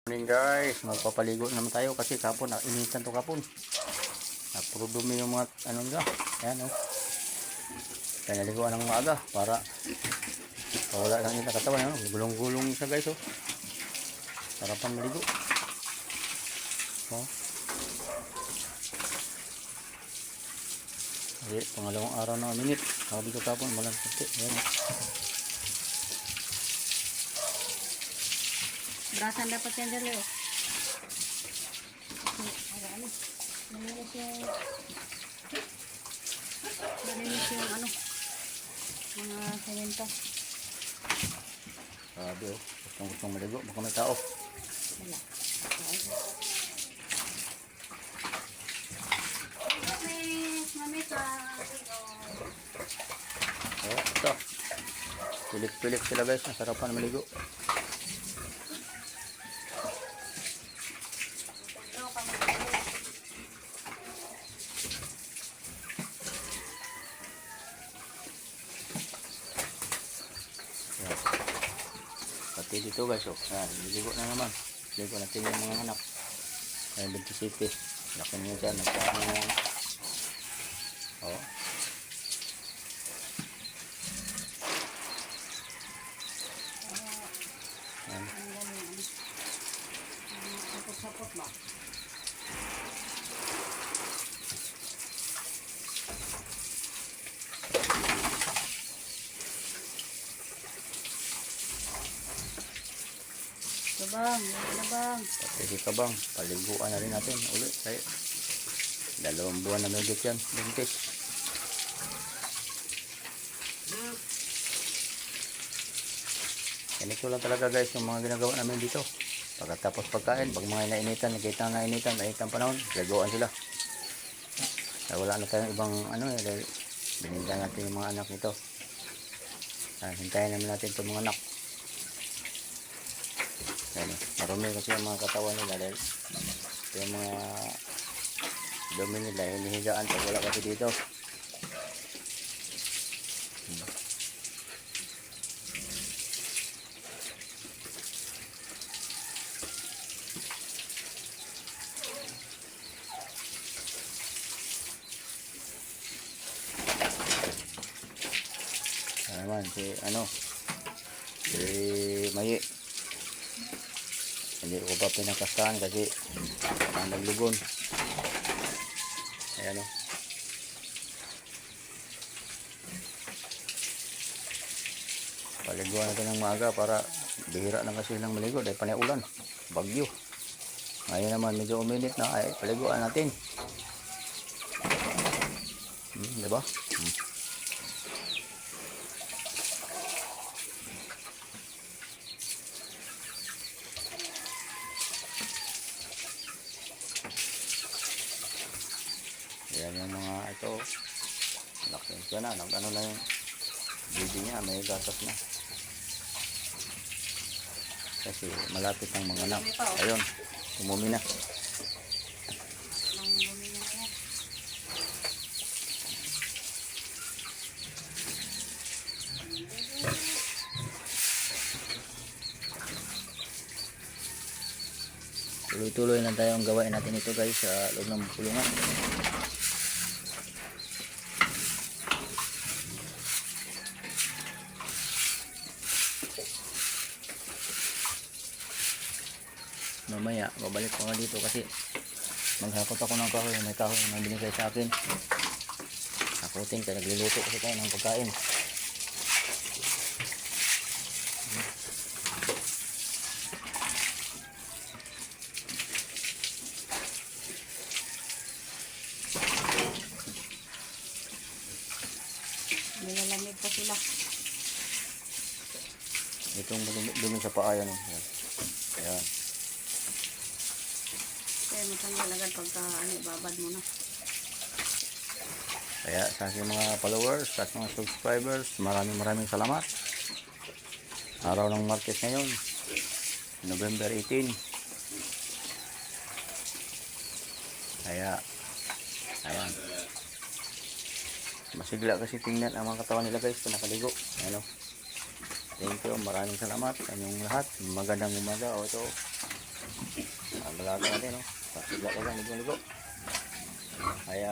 Morning guys, magpapaligo naman tayo kasi kapon initan to kapon. Puro dumi yung mga ano nila. Ayan oh. Kaya naliguan ng maaga para wala lang yung katawan. Ano? Gulong-gulong siya guys oh. Sarap pang maligo. Oh. Okay, pangalawang araw na minute. Sabi ko kapon malang puti. Ayan oh. Brasan dapat yan dali oh. Ano? Nalinis yung ano, mga semento. Sabi oh, gustong maligo. Baka may tao. Wala. Mami ka. Oh, ito. Pilik-pilik sila guys. Nasarapan maligo. Pati dito guys oh. Ayan, niligo na naman. Ligo natin yung mga anak. Ayan, 27. Laki niya dyan. Nagkaano na yan. Oh. Ayan. Sapot-sapot ba? Bang. Pwede ka bang paliguan na rin natin ulit kaya 2 buwan na medyo yan buntis. Ganito lang talaga guys yung mga ginagawa namin dito pagkatapos pagkain. Pag mga nainitan, nakita na nainitan, nainitan panahon, liguan sila. Kaya wala na tayong ibang ano dahil bininda natin yung mga anak nito. Hintayin namin natin itong mga anak. Ayan, marumi kasi yung mga katawan nila dahil yung mga dumi nila hinihigaan pag wala kasi dito. Ayan naman si Mayi. Hindi ko pa pinakastahan kasi parang naglugon. Ayan o. Paliguan natin ng maaga para bihira lang kasi lang maligo dahil panay ulan, bagyo. Ngayon naman medyo uminit na ay paliguan natin. Diba? Yan yung mga ito. Laki siya na. Ano na yung baby niya. May gatas na. Kasi malapit ang mga anak. Ayun. Umumi na. Tuloy-tuloy lang tayo ang gawain natin ito guys sa loob ng kulungan. Mamaya babalik ko nga dito kasi maghakot ako ng kahoy. May kahoy na binigay sa akin. Hakutin kaya nagluluto kasi tayo ng pagkain. Nilalamig pa sila. Itong dumi sa paa yan. Ayan. Kaya matanggal agad pagka babad mo na. Kaya sa aking mga followers at mga subscribers, maraming salamat. Araw ng market ngayon, November 18. Kaya, ayan. Masigla kasi tingnan ang mga katawan nila guys kung nakaligo. Ayan o. Thank you, maraming salamat sa inyong lahat. Magandang umaga o ito. Ang balaga natin, no? Pasigla ka lang, ligo-ligo. Kaya,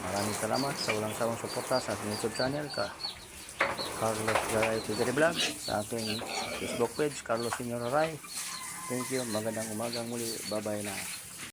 maraming salamat sa walang sawang suporta sa ating YouTube channel, Carlos Garay Tigre Vlog, sa ating Facebook page, Carlos Senior Ray. Thank you. Magandang umagang muli. Bye-bye na.